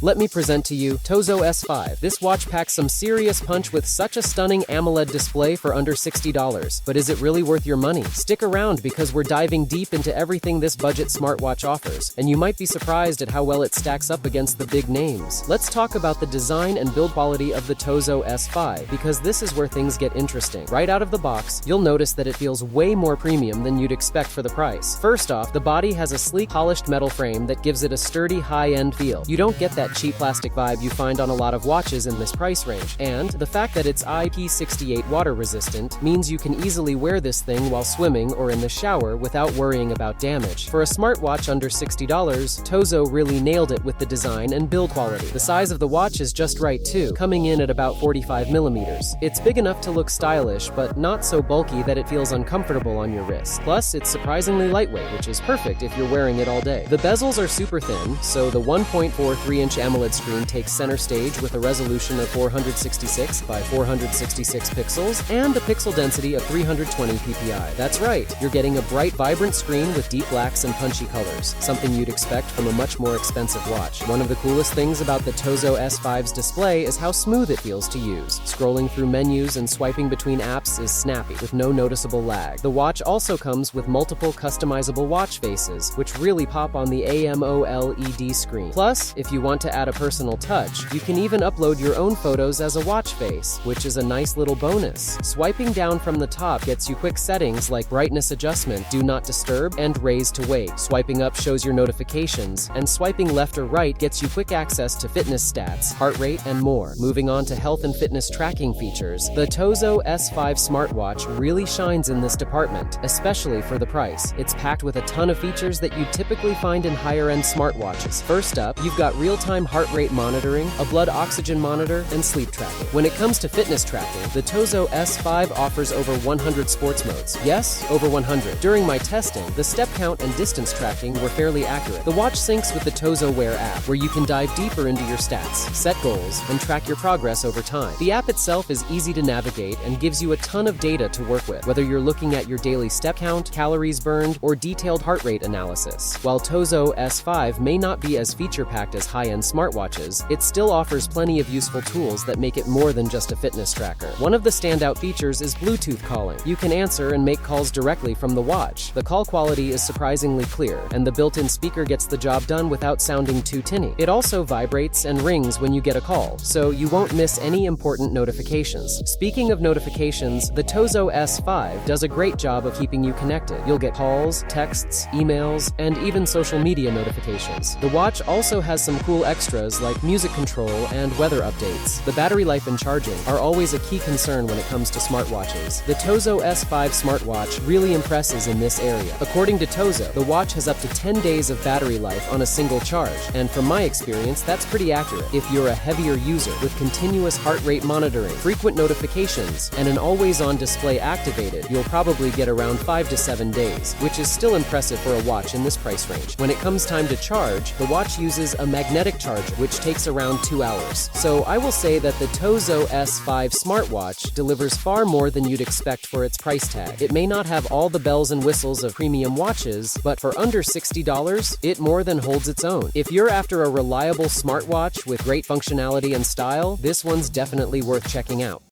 Let me present to you TOZO S5. This watch packs some serious punch with such a stunning AMOLED display for under $60. But is it really worth your money? Stick around because we're diving deep into everything this budget smartwatch offers, and you might be surprised at how well it stacks up against the big names. Let's talk about the design and build quality of the TOZO S5, because this is where things get interesting. Right out of the box, you'll notice that it feels way more premium than you'd expect for the price. First off, the body has a sleek, polished metal frame that gives it a sturdy, high-end feel. You don't get that cheap plastic vibe you find on a lot of watches in this price range. And the fact that it's IP68 water resistant means you can easily wear this thing while swimming or in the shower without worrying about damage. For a smartwatch under $60, TOZO really nailed it with the design and build quality. The size of the watch is just right too, coming in at about 45 millimeters. It's big enough to look stylish, but not so bulky that it feels uncomfortable on your wrist. Plus, it's surprisingly lightweight, which is perfect if you're wearing it all day. The bezels are super thin, so the 1.43-inch AMOLED screen takes center stage with a resolution of 466 by 466 pixels and a pixel density of 320 ppi. That's right, you're getting a bright, vibrant screen with deep blacks and punchy colors, something you'd expect from a much more expensive watch. One of the coolest things about the TOZO S5's display is how smooth it feels to use. Scrolling through menus and swiping between apps is snappy, with no noticeable lag. The watch also comes with multiple customizable watch faces, which really pop on the AMOLED screen. Plus, if you want to add a personal touch, you can even upload your own photos as a watch face, which is a nice little bonus. Swiping down from the top gets you quick settings like brightness adjustment, do not disturb, and raise to wake. Swiping up shows your notifications, and swiping left or right gets you quick access to fitness stats, heart rate, and more. Moving on to health and fitness tracking features, the TOZO S5 Smartwatch really shines in this department, especially for the price. It's packed with a ton of features that you typically find in higher-end smartwatches. First up, you've got real-time heart rate monitoring, a blood oxygen monitor, and sleep tracking. When it comes to fitness tracking, the TOZO S5 offers over 100 sports modes. Yes, over 100. During my testing, the step count and distance tracking were fairly accurate. The watch syncs with the TOZO Wear app, where you can dive deeper into your stats, set goals, and track your progress over time. The app itself is easy to navigate and gives you a ton of data to work with, whether you're looking at your daily step count, calories burned, or detailed heart rate analysis. While TOZO S5 may not be as feature-packed as high-end smartwatches, it still offers plenty of useful tools that make it more than just a fitness tracker. One of the standout features is Bluetooth calling. You can answer and make calls directly from the watch. The call quality is surprisingly clear, and the built-in speaker gets the job done without sounding too tinny. It also vibrates and rings when you get a call, so you won't miss any important notifications. Speaking of notifications, the TOZO S5 does a great job of keeping you connected. You'll get calls, texts, emails, and even social media notifications. The watch also has some cool extras like music control and weather updates. The battery life and charging are always a key concern when it comes to smartwatches. The TOZO S5 smartwatch really impresses in this area. According to TOZO, the watch has up to 10 days of battery life on a single charge, and from my experience, that's pretty accurate. If you're a heavier user with continuous heart rate monitoring, frequent notifications, and an always-on display activated, you'll probably get around 5 to 7 days, which is still impressive for a watch in this price range. When it comes time to charge, the watch uses a magnetic charger, which takes around 2 hours. So I will say that the TOZO S5 smartwatch delivers far more than you'd expect for its price tag. It may not have all the bells and whistles of premium watches, but for under $60, it more than holds its own. If you're after a reliable smartwatch with great functionality and style, this one's definitely worth checking out.